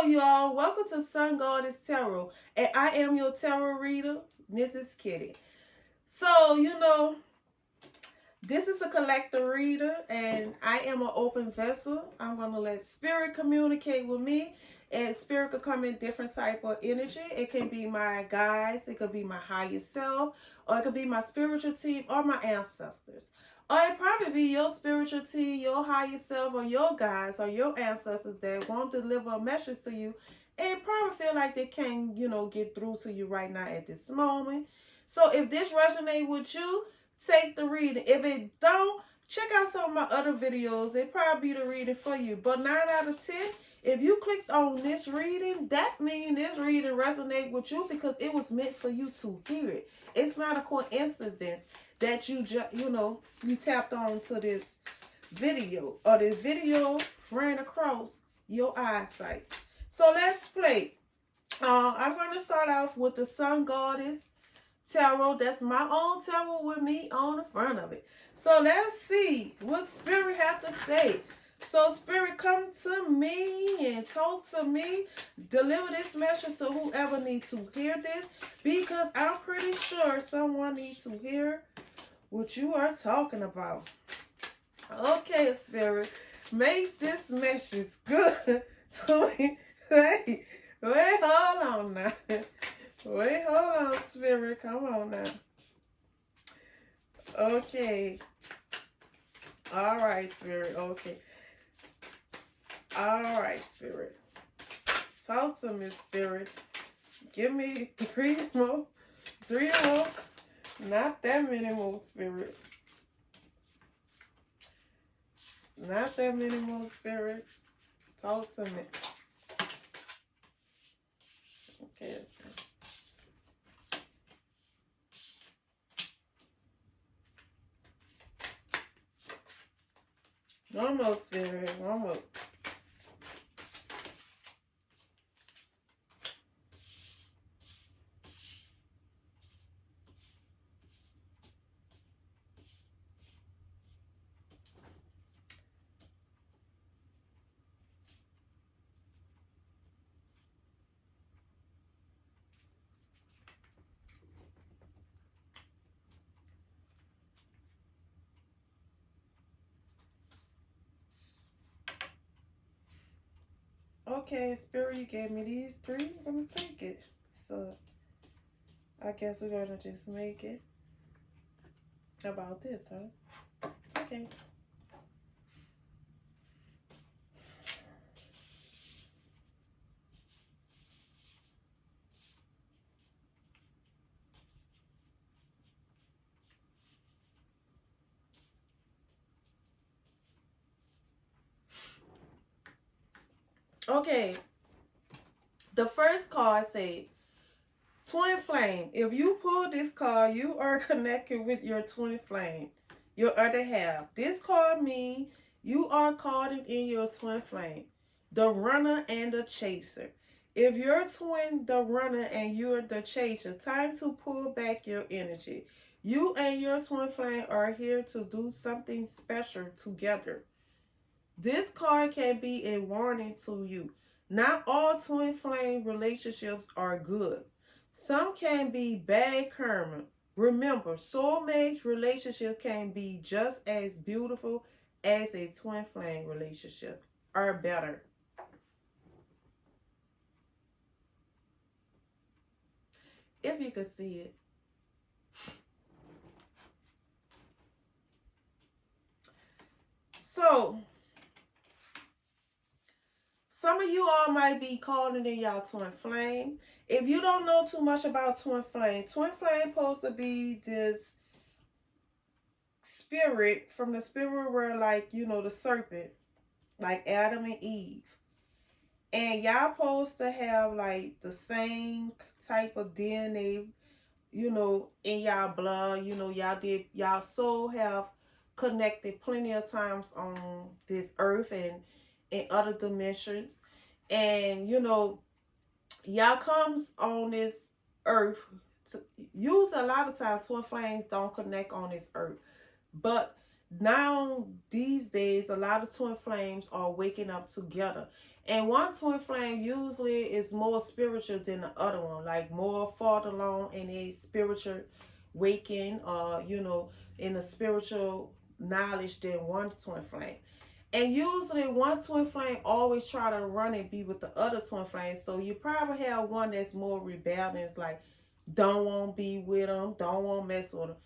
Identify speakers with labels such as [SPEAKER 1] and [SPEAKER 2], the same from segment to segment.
[SPEAKER 1] y'all. Welcome to Sun Goddess Tarot. And I am your tarot reader, Mrs. Kitty. So, this is a collector reader, and I am an open vessel. I'm going to let Spirit communicate with me, and Spirit could come in different type of energy. It can be my guides, it could be my higher self, or it could be my spiritual team, or my ancestors. Or it probably be your spiritual team, your higher self, or your guides, or your ancestors that won't deliver a message to you and probably feel like they can't, get through to you right now at this moment. So if this resonates with you, take the reading. If it don't, check out some of my other videos. It probably be the reading for you. But 9 out of 10, if you clicked on this reading, that means this reading resonates with you because it was meant for you to hear it. It's not a coincidence that you tapped on to this video, or this video ran across your eyesight. So let's play. I'm going to start off with the Sun Goddess Tarot. That's my own tarot with me on the front of it. So let's see what Spirit have to say. So Spirit, come to me and talk to me. Deliver this message to whoever needs to hear this, because I'm pretty sure someone needs to hear what you are talking about. Okay, Spirit, make this message good to me. Wait, hold on now. Wait, hold on, Spirit. Come on now. Okay. All right, Spirit. Okay. All right, Spirit. Talk to me, Spirit. Give me 3 more. 3 more. Not that many more, Spirit. Not that many more, Spirit. Talk to me. Okay. One more, Spirit. One more. Okay, Spirit, you gave me these 3. I'm going to take it. So, I guess we're going to just make it. How about this, huh? Okay. Okay. The first card said, Twin Flame. If you pull this card, you are connected with your twin flame, your other half. This card means you are caught in your twin flame, the runner and the chaser. If you're twin, the runner, and you're the chaser, time to pull back your energy. You and your twin flame are here to do something special together. This card can be a warning to you. Not all twin flame relationships are good. Some can be bad karma. Remember, soulmate relationship can be just as beautiful as a twin flame relationship, or better. If you could see it. So, some of you all might be calling in y'all twin flame. If you don't know too much about twin flame supposed to be this spirit from the spirit where, like, the serpent, like Adam and Eve. And y'all supposed to have, like, the same type of DNA, in y'all blood. Y'all soul have connected plenty of times on this earth and in other dimensions. And y'all comes on this earth to use. A lot of times twin flames don't connect on this earth, but now these days a lot of twin flames are waking up together, And one twin flame usually is more spiritual than the other one, like more farther along in a spiritual waking, or in a spiritual knowledge than one twin flame. And usually one twin flame always try to run and be with the other twin flame. So you probably have one that's more rebellious, like don't want to be with them, don't want to mess with them.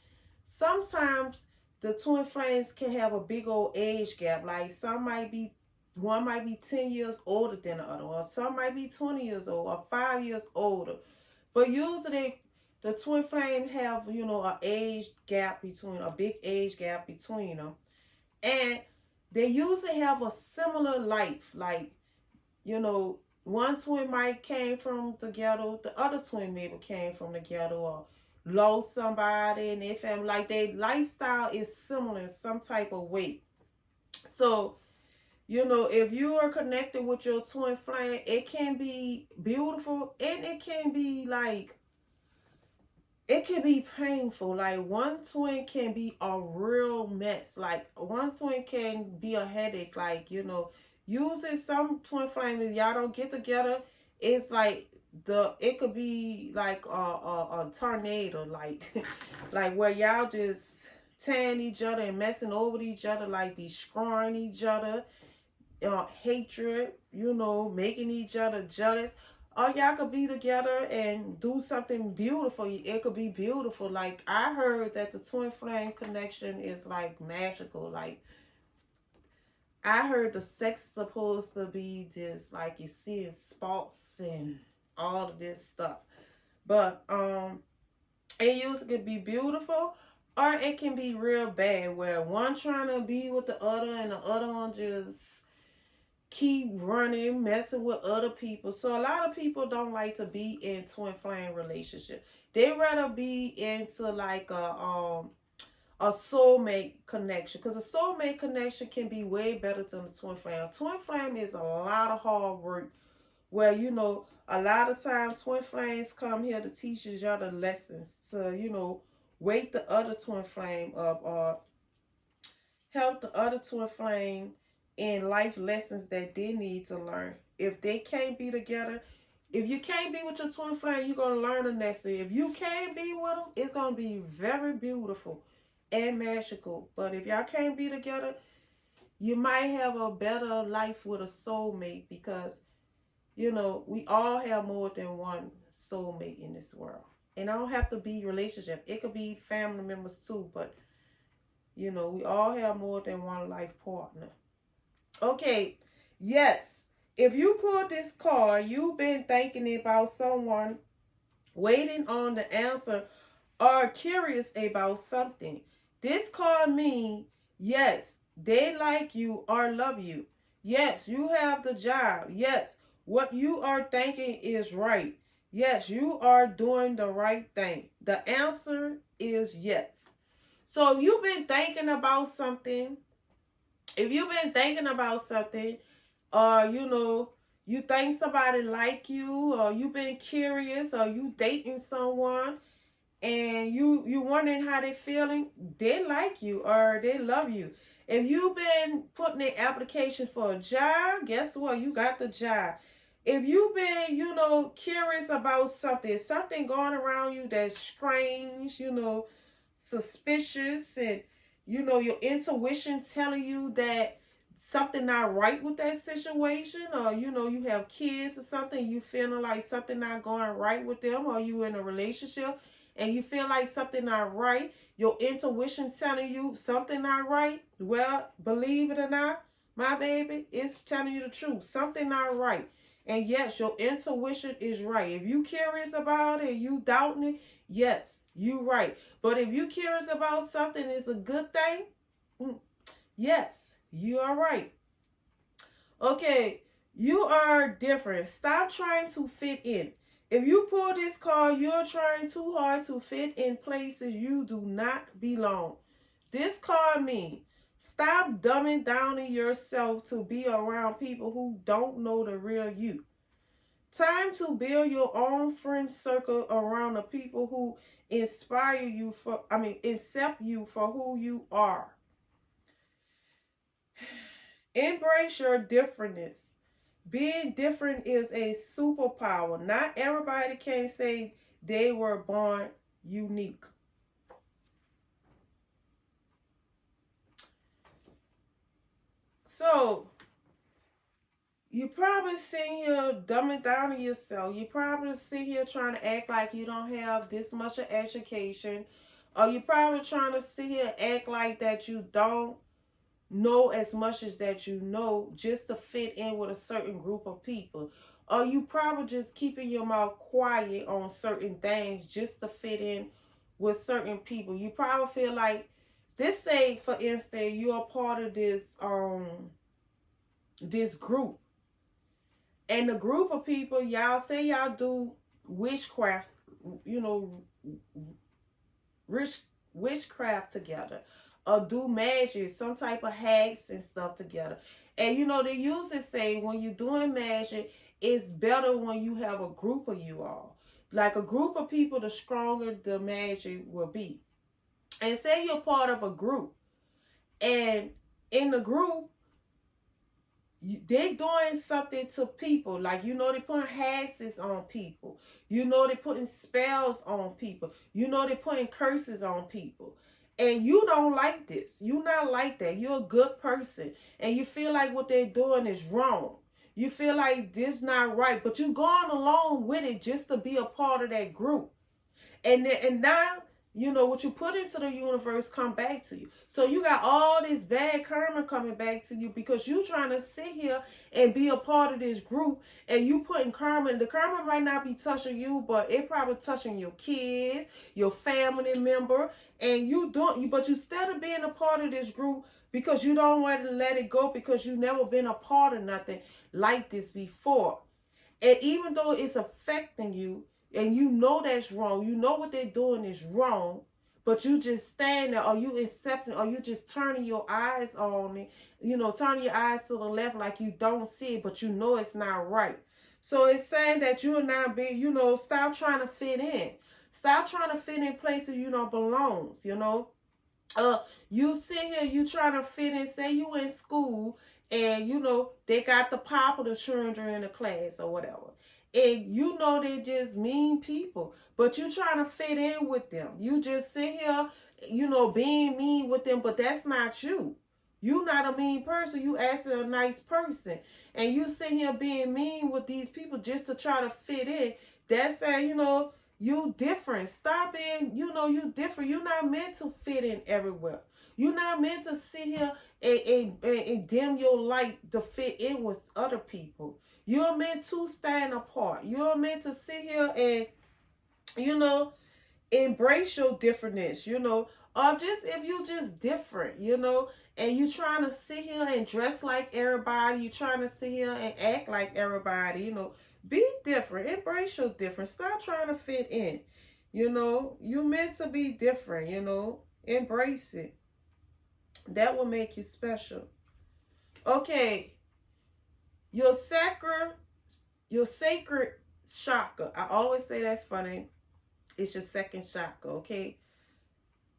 [SPEAKER 1] Sometimes the twin flames can have a big old age gap. Like one might be 10 years older than the other, or some might be 20 years old, or 5 years older. But usually the twin flame have, a big age gap between them. And they usually have a similar life. Like, one twin might came from the ghetto, the other twin maybe came from the ghetto, or lost somebody in their family. Like, their lifestyle is similar in some type of way. So, if you are connected with your twin flame, it can be beautiful, and it can be painful. Like, one twin can be a real mess. Like, one twin can be a headache. Like, usually some twin flames, y'all don't get together, it's like it could be like a tornado, like like where y'all just tearing each other and messing over each other, like destroying each other, hatred, making each other jealous. Or y'all could be together and do something beautiful. It could be beautiful. Like, I heard that the twin flame connection is like magical. Like, I heard the sex is supposed to be just like you seeing spots and all of this stuff. But it usually could be beautiful, or it can be real bad, where one trying to be with the other and the other one just keep running, messing with other people. So a lot of people don't like to be in twin flame relationship. They rather be into like a soulmate connection, because a soulmate connection can be way better than a twin flame. A twin flame is a lot of hard work, where a lot of times twin flames come here to teach each other lessons, to wake the other twin flame up, or help the other twin flame in life lessons that they need to learn. If they can't be together, if you can't be with your twin flame, you're going to learn a lesson. If you can't be with them, it's going to be very beautiful and magical. But if y'all can't be together, you might have a better life with a soulmate, because we all have more than one soulmate in this world. And I don't have to be relationship. It could be family members too, but we all have more than one life partner. Okay, yes. If you pulled this card, you've been thinking about someone, waiting on the answer, or curious about something. This card means, yes, they like you or love you. Yes, you have the job. Yes, what you are thinking is right. Yes, you are doing the right thing. The answer is yes. So if you've been thinking about something, or you think somebody like you, or you've been curious, or you dating someone, and you wondering how they feeling, they like you or they love you. If you've been putting in application for a job, guess what? You got the job. If you've been, curious about something going around you that's strange, suspicious, and your intuition telling you that something not right with that situation, or you have kids or something, you feeling like something not going right with them, or you in a relationship and you feel like something not right, your intuition telling you something not right, well, believe it or not, my baby, it's telling you the truth. Something not right. And yes, your intuition is right. If you curious about it, you doubting it, yes, you right. But if you curious about something, it's a good thing, yes, you are right. Okay, you are different. Stop trying to fit in. If you pull this card, you're trying too hard to fit in places you do not belong. This card means stop dumbing down in yourself to be around people who don't know the real you. Time to build your own friend circle around the people who accept you for who you are. Embrace your differentness. Being different is a superpower. Not everybody can say they were born unique. So, you probably sitting here dumbing down to yourself. You probably sit here trying to act like you don't have this much of education. Or you probably trying to sit here and act like that you don't know as much as that you know just to fit in with a certain group of people. Or you probably just keeping your mouth quiet on certain things just to fit in with certain people. You probably feel like, just say for instance, you're a part of this group. And the group of people, y'all say y'all do witchcraft, you know, rich witchcraft together, or do magic, some type of hacks and stuff together. And you know, they usually say when you're doing magic, it's better when you have a group of you all. Like a group of people, the stronger the magic will be. And say you're part of a group, and in the group, they're doing something to people. Like, you know, they're putting hexes on people. You know, they're putting spells on people. You know, they're putting curses on people. And you don't like this. You're not like that. You're a good person. And you feel like what they're doing is wrong. You feel like this not right. But you're going along with it just to be a part of that group. And now, you know, what you put into the universe come back to you. So you got all this bad karma coming back to you because you trying to sit here and be a part of this group, and you putting karma. And the karma might not be touching you, but it probably touching your kids, your family member, and but you instead of being a part of this group because you don't want to let it go because you never been a part of nothing like this before. And even though it's affecting you, and you know that's wrong, you know what they're doing is wrong, but you just stand there, or you accepting, or you just turning your eyes on it, you know, turning your eyes to the left like you don't see it, but you know it's not right. So it's saying that you're not being, you know, stop trying to fit in. Stop trying to fit in places you don't belong, you know. You sit here, you trying to fit in, say you in school, and you know, they got the popular children in the class or whatever. And you know they just mean people, but you trying to fit in with them. You just sit here, you know, being mean with them, but that's not you. You not a mean person. You actually a nice person. And you sit here being mean with these people just to try to fit in. That's saying, you know, you different. Stop being, you know, you different. You're not meant to fit in everywhere. You're not meant to sit here and dim your light to fit in with other people. You're meant to stand apart. You're meant to sit here and, you know, embrace your differentness, you know, or just if you just different, you know, and you trying to sit here and dress like everybody, you trying to sit here and act like everybody, you know, be different, embrace your difference, stop trying to fit in, you know, you meant to be different, you know, embrace it. That will make you special. Okay, your sacred chakra. I always say that funny. It's your second chakra, okay?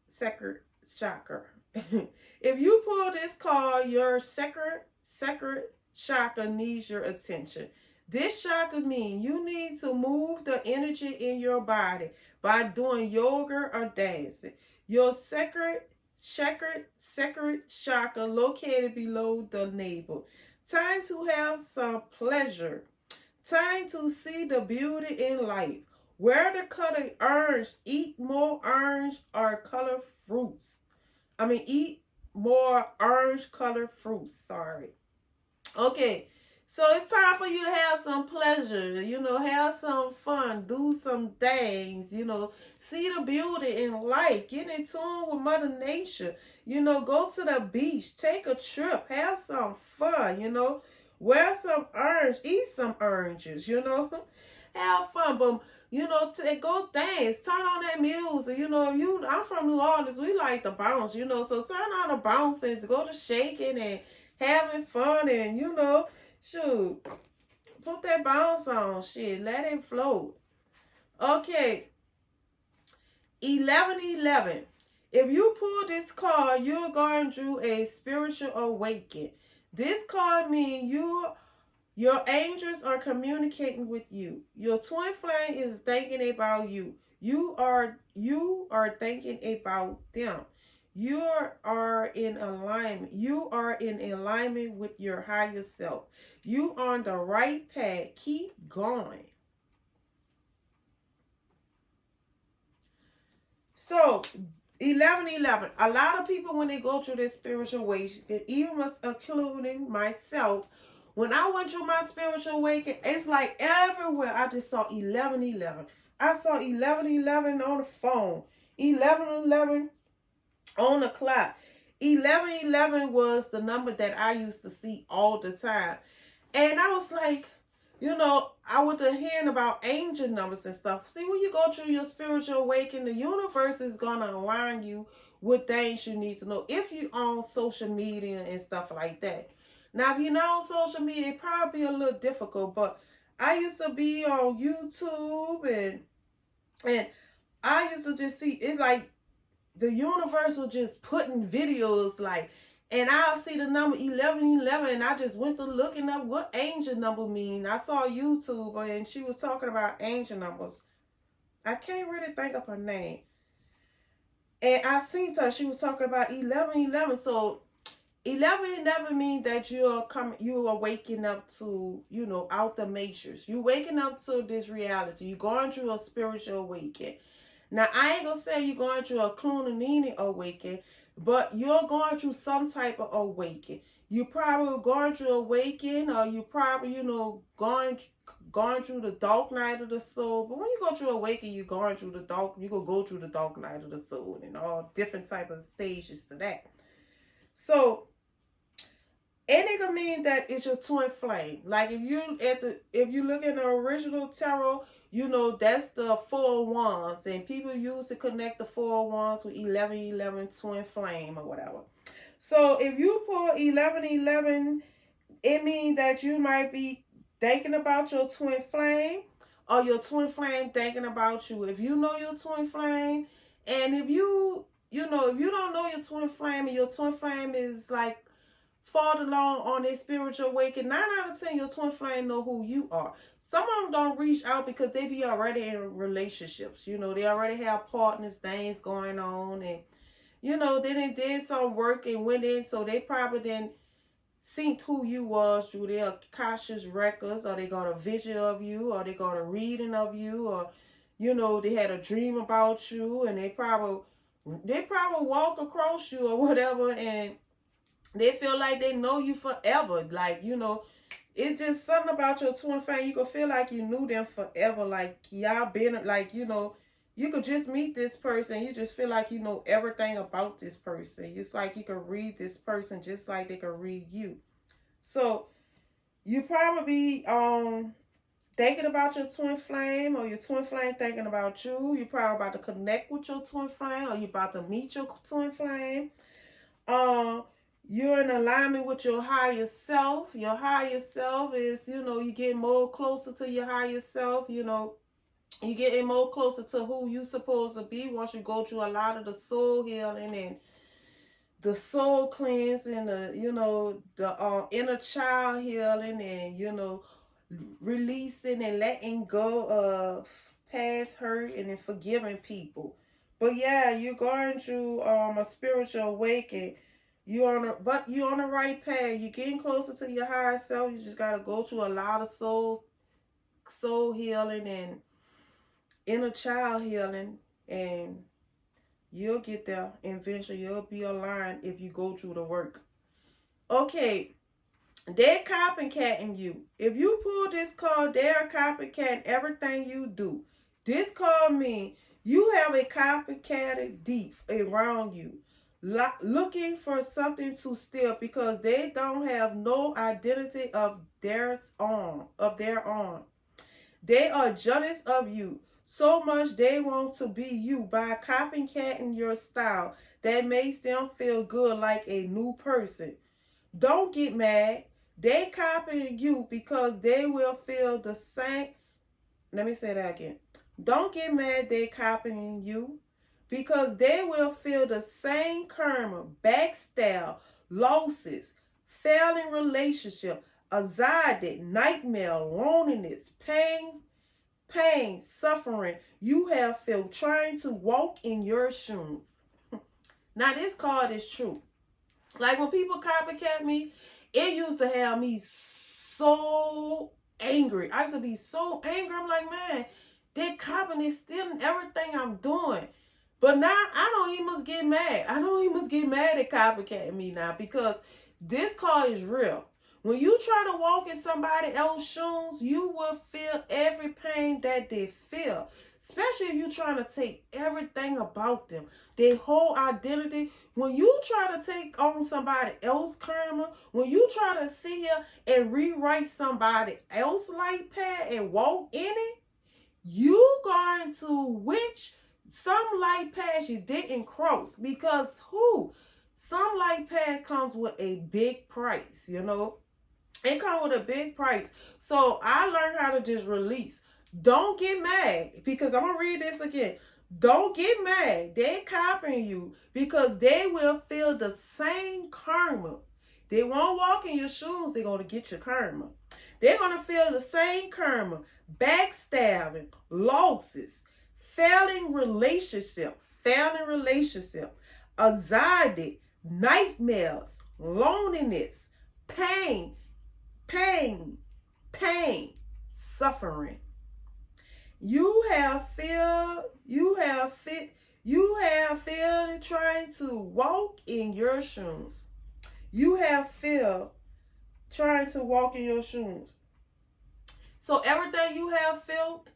[SPEAKER 1] Sacred chakra. If you pull this card, your sacred chakra needs your attention. This chakra means you need to move the energy in your body by doing yoga or dancing. Your sacred chakra located below the navel. Time to have some pleasure. Time to see the beauty in life. Wear the color orange. Eat more orange or color fruits. Eat more orange colored fruits. Sorry. Okay. So it's time for you to have some pleasure, you know, have some fun, do some things, you know, see the beauty in life, get in tune with Mother Nature, you know, go to the beach, take a trip, have some fun, you know, wear some orange, eat some oranges, you know, have fun, but, you know, go dance, turn on that music, you know, I'm from New Orleans, we like to bounce, you know, so turn on the bounce and go to shaking and having fun and, you know, shoot, put that bounce on, shit, let it float. Okay, 1111. If you pull this card, you're going through a spiritual awakening. This card means you Your angels are communicating with you. Your twin flame is thinking about you. You are thinking about them. You are in alignment. You are in alignment with your higher self. You on the right path. Keep going. So 11:11. A lot of people, when they go through this spiritual way, even including myself, when I went through my spiritual awakening, it's like everywhere I just saw 11:11. I saw 11:11 on the phone, 11:11 on the clock. 11:11 was the number that I used to see all the time. And I was like, I was hearing about angel numbers and stuff. See, when you go through your spiritual awakening, the universe is going to align you with things you need to know if you on social media and stuff like that. Now, if you're not on social media, it probably be a little difficult, but I used to be on YouTube and I used to just see it like the universe was just putting videos like, and I'll see the number 11:11, and I just went to looking up what angel number mean. I saw YouTube, and she was talking about angel numbers. I can't really think of her name. And I seen her, she was talking about 11:11. So 11:11 means that you are waking up to, out the matrix. You waking up to this reality. You're going through a spiritual awakening. Now, I ain't gonna say you're going through a Kundalini awakening, but you're going through some type of awakening. You probably going through awakening, or you probably, going through the dark night of the soul. But when you go through awakening, you're going through the dark. You gonna go through the dark night of the soul, and all different type of stages to that. So, and it could mean that it's your twin flame. Like if you look at the original tarot, that's the 4 of Wands, and people use to connect the 4 of Wands with 11:11 twin flame or whatever. So if you pull 11:11, it means that you might be thinking about your twin flame, or your twin flame thinking about you. If you know your twin flame, and if if you don't know your twin flame, and your twin flame is like far along on their spiritual awakening, 9 out of 10 your twin flame know who you are. Some of them don't reach out because they be already in relationships. They already have partners, things going on, and they done did some work and went in, so they probably didn't synced who you was through their Akashic records, or they got a vision of you, or they got a reading of you, or they had a dream about you, and they probably walk across you or whatever, and they feel like they know you forever. Like, it's just something about your twin flame. You could feel like you knew them forever. Like, y'all been, like, you could just meet this person. You just feel like you know everything about this person. It's like you could read this person just like they could read you. So, you probably thinking about your twin flame, or your twin flame thinking about you. You're probably about to connect with your twin flame, or you're about to meet your twin flame. You're in alignment with your higher self. Your higher self is, you get more closer to your higher self. You getting more closer to who you supposed to be once you go through a lot of the soul healing and the soul cleansing, the inner child healing, and releasing and letting go of past hurt and then forgiving people. But yeah, you're going through a spiritual awakening. You're on the right path. You're getting closer to your higher self. You just gotta go through a lot of soul healing and inner child healing, and you'll get there. Eventually, you'll be aligned if you go through the work. Okay, they're copycatting you. If you pull this card, they're copycatting everything you do. This card means you have a copycatted deep around you, looking for something to steal because they don't have no identity of their own. They are jealous of you so much they want to be you by copycatting your style that makes them feel good like a new person. Don't get mad. They copying you because they will feel the same. Let me say that again. Don't get mad they copying you because they will feel the same karma, backstab, losses, failing relationship, anxiety, nightmare, loneliness, pain, suffering you have felt trying to walk in your shoes. Now this card is true. Like when people copycat me, it used to have me so angry. I used to be so angry. I'm like, man, they're copying, they're stealing everything I'm doing. But now I don't even get mad. I don't even get mad at copycatting me now because this card is real. When you try to walk in somebody else's shoes, you will feel every pain that they feel. Especially if you're trying to take everything about them, their whole identity. When you try to take on somebody else's karma, when you try to sit here and rewrite somebody else's life path and walk in it, you going to which some life paths you didn't cross, because some life path comes with a big price, you know. It comes with a big price. So I learned how to just release. Don't get mad, because I'm going to read this again. Don't get mad. They're copying you because they will feel the same karma. They won't walk in your shoes. They're going to get your karma. They're going to feel the same karma. Backstabbing, losses, failing relationship, anxiety, nightmares, loneliness, pain, suffering. You have feel trying to walk in your shoes. You have feel trying to walk in your shoes. So everything you have felt,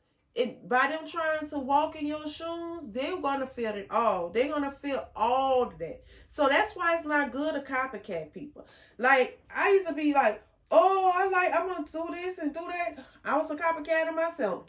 [SPEAKER 1] by them trying to walk in your shoes, they're going to feel it all. They're going to feel all of that. So that's why it's not good to copycat people. Like, I used to be like, oh, I'm going to do this and do that. I was a copycatter myself.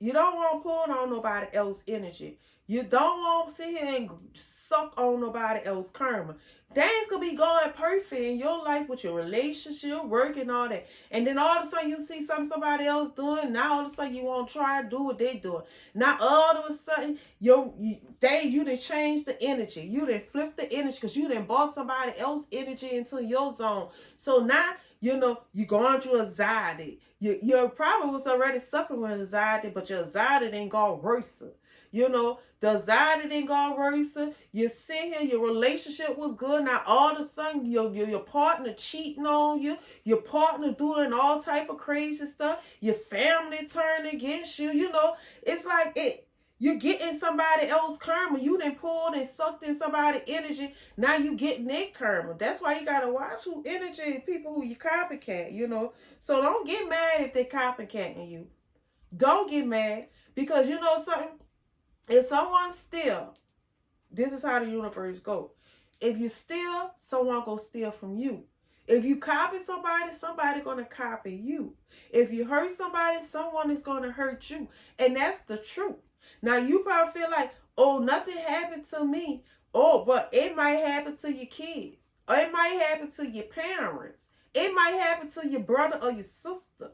[SPEAKER 1] You don't want to pull on nobody else's energy. You don't want to sit here and suck on nobody else's karma. Things could be going perfect in your life with your relationship, work, and all that. And then all of a sudden you see somebody else doing. Now all of a sudden you want to try to do what they doing. Now all of a sudden you done changed the energy. You done flipped the energy because you done brought somebody else's energy into your zone. So now, you know, you going through anxiety. You probably was already suffering with anxiety, but your anxiety didn't go worse. You know, the anxiety didn't go worse. You sit here, your relationship was good. Now all of a sudden your partner cheating on you. Your partner doing all type of crazy stuff. Your family turned against you. You know, it's like you're getting somebody else's karma. You done pulled and sucked in somebody's energy. Now you getting their karma. That's why you got to watch who energy, people who you copycat, you know. So don't get mad if they copycatting you. Don't get mad, because you know something? If someone steal, this is how the universe go. If you steal, someone go steal from you. If you copy somebody gonna copy you. If you hurt somebody, someone is gonna hurt you. And that's the truth. Now you probably feel like, oh, nothing happened to me. Oh, but it might happen to your kids. Or it might happen to your parents. It might happen to your brother or your sister.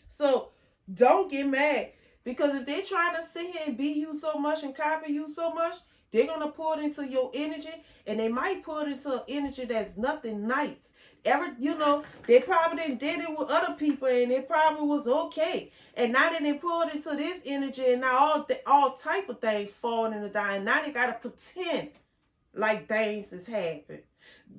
[SPEAKER 1] So don't get mad. Because if they're trying to sit here and be you so much and copy you so much, they're going to pour it into your energy. And they might pour it into an energy that's nothing nice. You know, they probably did it with other people and it probably was okay. And now they pour it into this energy, and now all type of things falling in the down. Now they got to pretend like things is happening.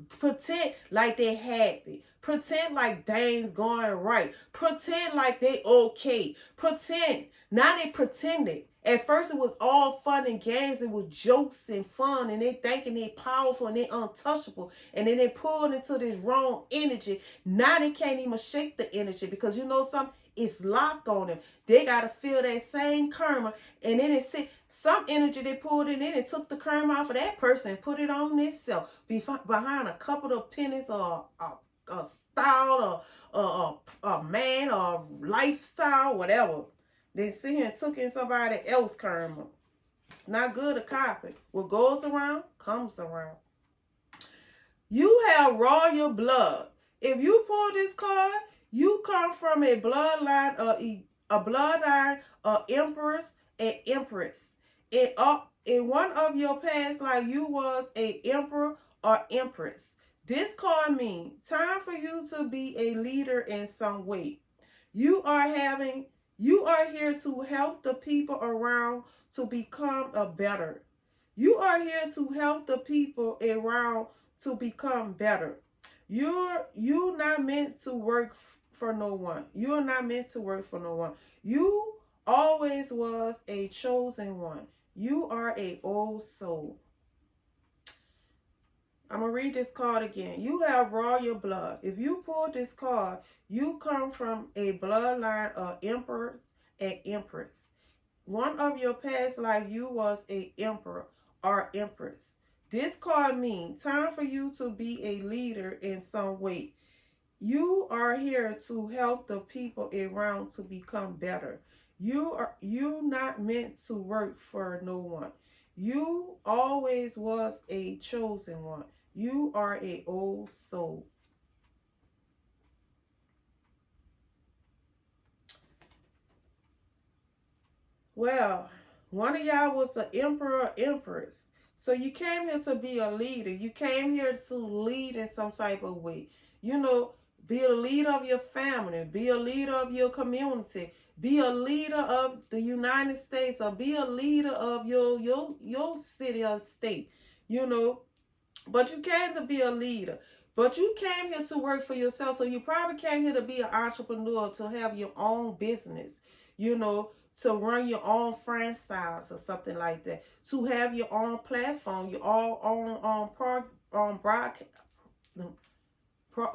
[SPEAKER 1] Pretend like they're happy. Pretend like things going right. Pretend like they okay. Pretend. Now they pretending. At first it was all fun and games. It was jokes and fun. And they thinking they powerful and they untouchable. And then they pulled into this wrong energy. Now they can't even shake the energy. Because you know something? It's locked on them. They got to feel that same karma. And then it's some energy they pulled in and took the karma off of that person and put it on themselves. Behind a couple of pennies or a style or a man or lifestyle, whatever. They sit here and took in somebody else's karma. It's not good to copy. What goes around, comes around. You have royal blood. If you pull this card, you come from a bloodline of emperors and empress. In one of your past life, you was a emperor or empress. This card means time for you to be a leader in some way. You are here to help the people around to become a better. You are here to help the people around to become better. You're not meant to work for no one. You're not meant to work for no one. You always was a chosen one. You are a old soul. I'm going to read this card again. You have royal blood. If you pull this card, you come from a bloodline of emperors and empress. One of your past life, you was a emperor or empress. This card means time for you to be a leader in some way. You are here to help the people around to become better. You're not meant to work for no one. You always was a chosen one. You are a old soul. Well, one of y'all was an emperor or empress. So you came here to be a leader. You came here to lead in some type of way. You know, be a leader of your family. Be a leader of your community. Be a leader of the United States, or be a leader of your city or state. You know, but you came to be a leader. But you came here to work for yourself. So you probably came here to be an entrepreneur, to have your own business, you know, to run your own franchise or something like that, to have your own platform, your own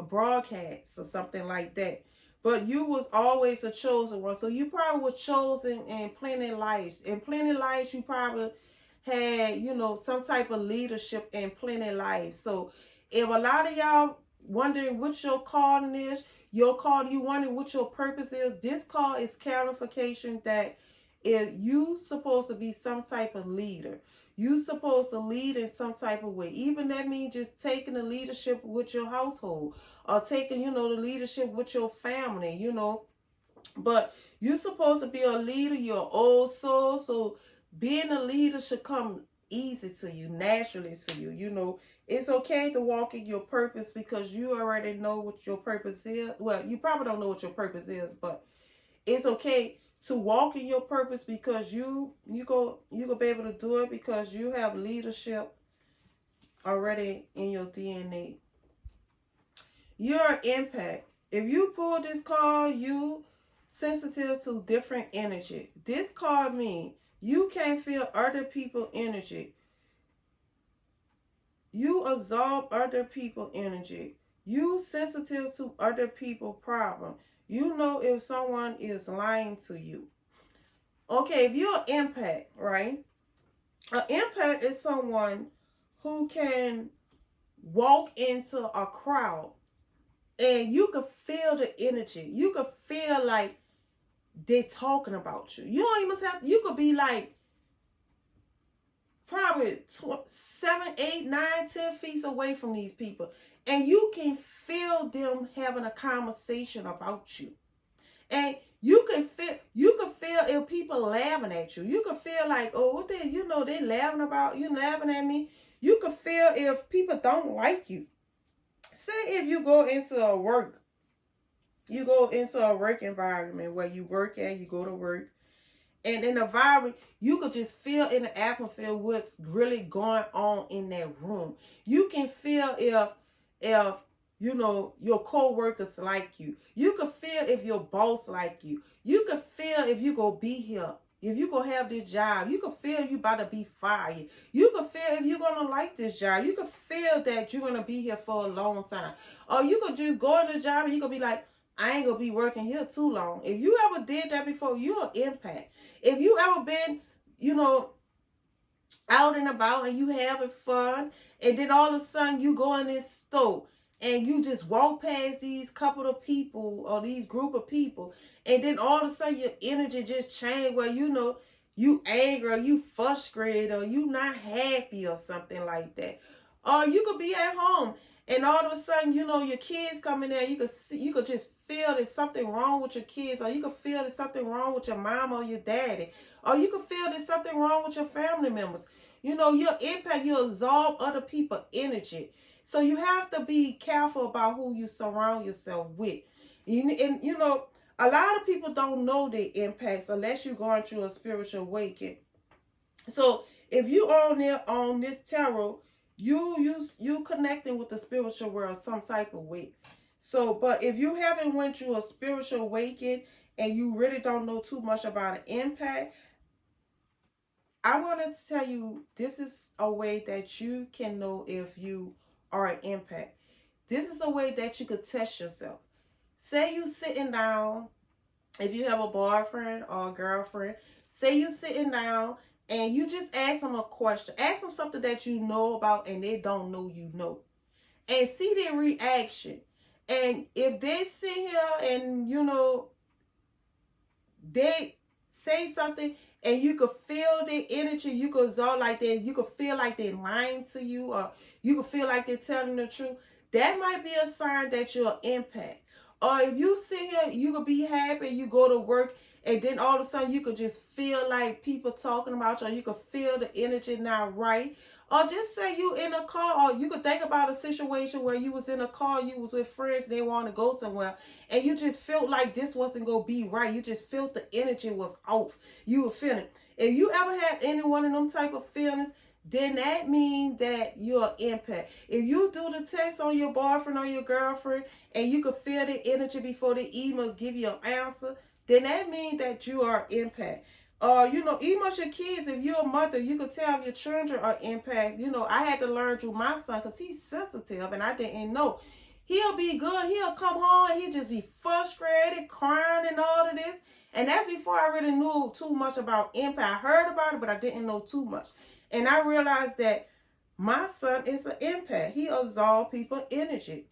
[SPEAKER 1] broadcasts or something like that. But you was always a chosen one. So you probably were chosen in plenty lives. In plenty lives, you probably had, you know, some type of leadership in plenty lives. So if a lot of y'all wondering what your calling is, you wondering what your purpose is, this call is clarification that if you supposed to be some type of leader. You supposed to lead in some type of way. Even that means just taking the leadership with your household, or taking, you know, the leadership with your family, you know. But you're supposed to be a leader. You're an old soul. So being a leader should come easy to you, naturally to you. You know, it's okay to walk in your purpose because you already know what your purpose is. Well, you probably don't know what your purpose is, but it's okay to walk in your purpose because you go be able to do it because you have leadership already in your DNA. You're an empath. If you pull this card, you sensitive to different energy. This card means you can feel other people's energy. You absorb other people's energy. You sensitive to other people's problem. You know if someone is lying to you. Okay, if you're an empath, right? An empath is someone who can walk into a crowd and you can feel the energy. You can feel like they're talking about you. You don't even have to, you could be like probably 7, 8, 9, 10 feet away from these people. And you can feel them having a conversation about you. And you can feel if people laughing at you. You can feel like, oh, what they, you know, they laughing about you, laughing at me. You can feel if people don't like you. Say if you go into a work environment where you work at, you go to work, and in the environment, you could just feel in the atmosphere what's really going on in that room. You can feel if you know your co-workers like you. You can feel if your boss like you. You can feel if you go be here. If you gonna have this job, you can feel you about to be fired. You can feel if you're gonna like this job. You can feel that you're gonna be here for a long time. Or you could just go to the job and you could be like, I ain't gonna be working here too long. If you ever did that before, you're an empath. If you ever been, you know, out and about and you having fun, and then all of a sudden you go in this store and you just walk past these couple of people or these group of people, and then all of a sudden your energy just changed where, you know, you angry or you frustrated or you not happy or something like that. Or you could be at home and all of a sudden, you know, your kids come in there, you could just feel there's something wrong with your kids, or you could feel there's something wrong with your mom or your daddy, or you could feel there's something wrong with your family members. You know, your impact, you absorb other people's energy. So you have to be careful about who you surround yourself with. And you know, a lot of people don't know their impacts unless you're going through a spiritual awakening. So if you on there on this tarot, you connecting with the spiritual world some type of way. So, but if you haven't went through a spiritual awakening and you really don't know too much about an impact, I wanted to tell you this is a way that you can know if you are an impact. This is a way that you could test yourself. Say you sitting down, if you have a boyfriend or a girlfriend, say you sitting down and you just ask them a question. Ask them something that you know about and they don't know you know. And see their reaction. And if they sit here and, you know, they say something and you could feel the energy, you could absorb like that, you could feel like they're lying to you, or you could feel like they're telling the truth, that might be a sign that you're an empath. Or if you sit here, you could be happy, you go to work, and then all of a sudden you could just feel like people talking about you, or you could feel the energy not right. Or just say you in a car, or you could think about a situation where you was in a car, you was with friends, they want to go somewhere, and you just felt like this wasn't going to be right. You just felt the energy was off. You were feeling. If you ever had any one of them type of feelings, then that means that you're an empath. If you do the test on your boyfriend or your girlfriend and you can feel the energy before the emails give you an answer, then that means that you are an empath. You know, even with your kids, if you're a mother, you could tell if your children are empaths. You know, I had to learn through my son because he's sensitive and I didn't know. He'll be good. He'll come home and he'll just be frustrated, crying and all of this. And that's before I really knew too much about empath. I heard about it, but I didn't know too much. And I realized that my son is an empath. He absorbs people's energy.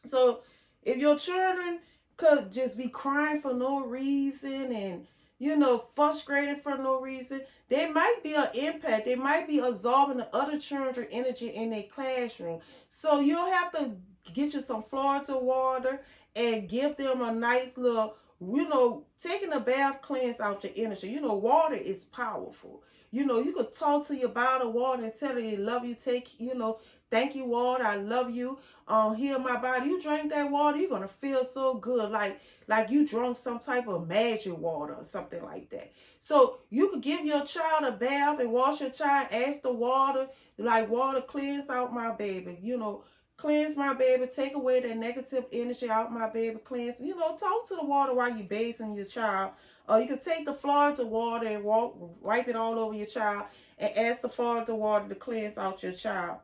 [SPEAKER 1] So if your children could just be crying for no reason and, you know, frustrated for no reason, they might be an empath. They might be absorbing the other children's energy in their classroom. So you'll have to get you some Florida water and give them a nice little, you know, taking a bath cleanse out your energy. You know, water is powerful. You know, you could talk to your bottle of water and tell her you love you. Take, you know, thank you, water. I love you. Heal my body. You drink that water, you're gonna feel so good, like you drank some type of magic water or something like that. So you could give your child a bath and wash your child. Ask the water, like, water, cleanse out my baby. You know, cleanse my baby. Take away that negative energy out my baby. Cleanse. You know, talk to the water while you're bathing your child. Or you could take the Florida water and wipe it all over your child and ask the Florida water to cleanse out your child.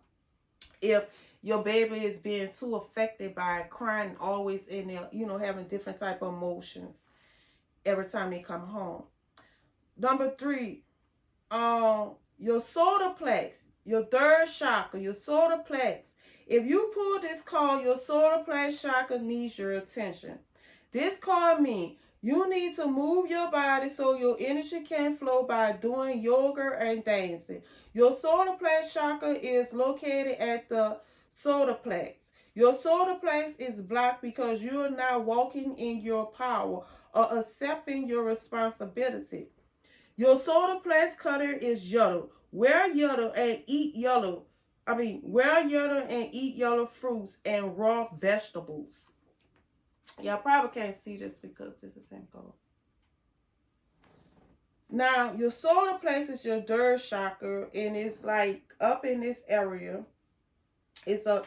[SPEAKER 1] If your baby is being too affected by crying, always in there, you know, having different type of emotions every time they come home. Number 3, your solar plex, your third chakra, your solar plex. If you pull this card, your solar plex chakra needs your attention. This card means you need to move your body so your energy can flow by doing yoga and dancing. Your solar plex chakra is located at the solar plex. Your solar plex is blocked because you're not walking in your power or accepting your responsibility. Your solar plex color is yellow. Wear yellow and eat yellow. Wear yellow and eat yellow fruits and raw vegetables. Y'all probably can't see this because this is in gold. Now, your solar plex is your third chakra, and it's like up in this area. It's up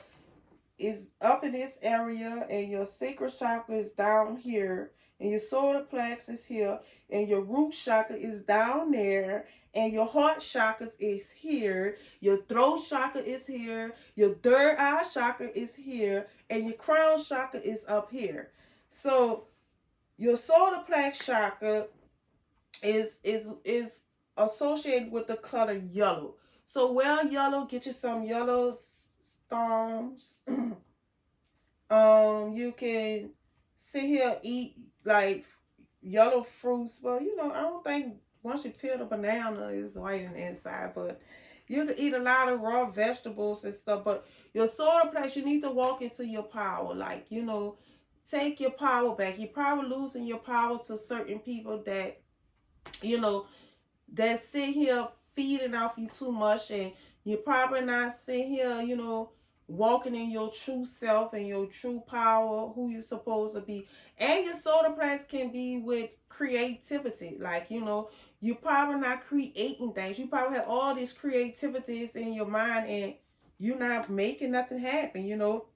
[SPEAKER 1] in this area, and your sacral chakra is down here, and your solar plex is here, and your root chakra is down there, and your heart chakra is here, your throat chakra is here, your third eye chakra is here, and your crown chakra is up here. So your solar plex chakra is associated with the color yellow. So wear yellow, get you some yellow stones. You can sit here, eat like yellow fruits. Well, you know, I don't think once you peel the banana, it's white on the inside, but you can eat a lot of raw vegetables and stuff. But your solar plex, you need to walk into your power. Like, you know, take your power back. You're probably losing your power to certain people that, you know, that sit here feeding off you too much, and you're probably not sitting here, you know, walking in your true self and your true power, who you're supposed to be. And your solar plexus can be with creativity. Like, you know, you're probably not creating things. You probably have all these creativities in your mind and you're not making nothing happen, you know.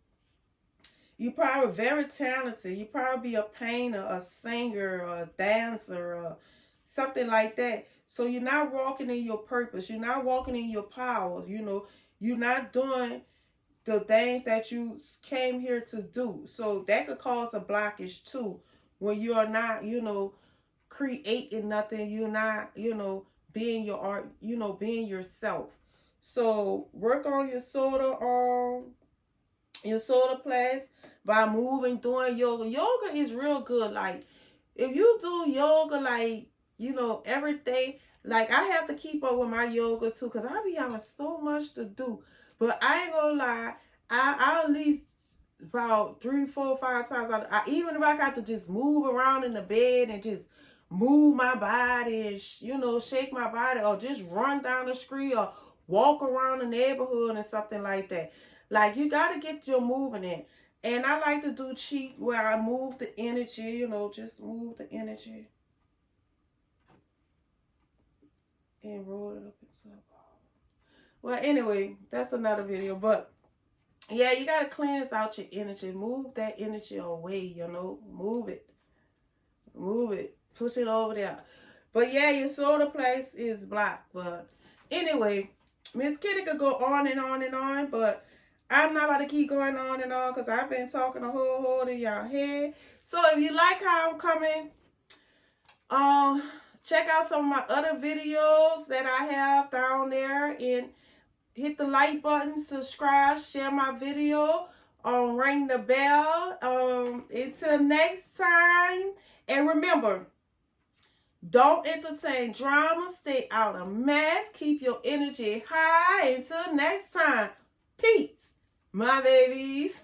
[SPEAKER 1] You're probably very talented. You probably be a painter, a singer, a dancer, or something like that. So you're not walking in your purpose. You're not walking in your power. You know, you're not doing the things that you came here to do. So that could cause a blockage too, when you are not, you know, creating nothing. You're not, you know, being your art, you know, being yourself. So work on your solar plexus by moving, doing yoga. Yoga is real good. Like, if you do yoga, like, you know, every day, like, I have to keep up with my yoga too, because I be having so much to do. But I ain't gonna lie, I at least about 3, 4, 5 times, even if I got to just move around in the bed and just move my body and, you know, shake my body, or just run down the street or walk around the neighborhood and something like that. Like, you got to get your moving in. And I like to do chi, where I move the energy, you know, just move the energy and roll it up into a ball. Well, anyway, that's another video. But yeah, you got to cleanse out your energy. Move that energy away, you know. Move it. Move it. Push it over there. But yeah, your solar plexus is blocked. But anyway, Miss Kitty could go on and on and on. But I'm not about to keep going on and on, because I've been talking a whole hole in y'all head. So if you like how I'm coming, check out some of my other videos that I have down there, and hit the like button, subscribe, share my video, ring the bell. Until next time, and remember, don't entertain drama, stay out of mess, keep your energy high. Until next time, peace, my babies.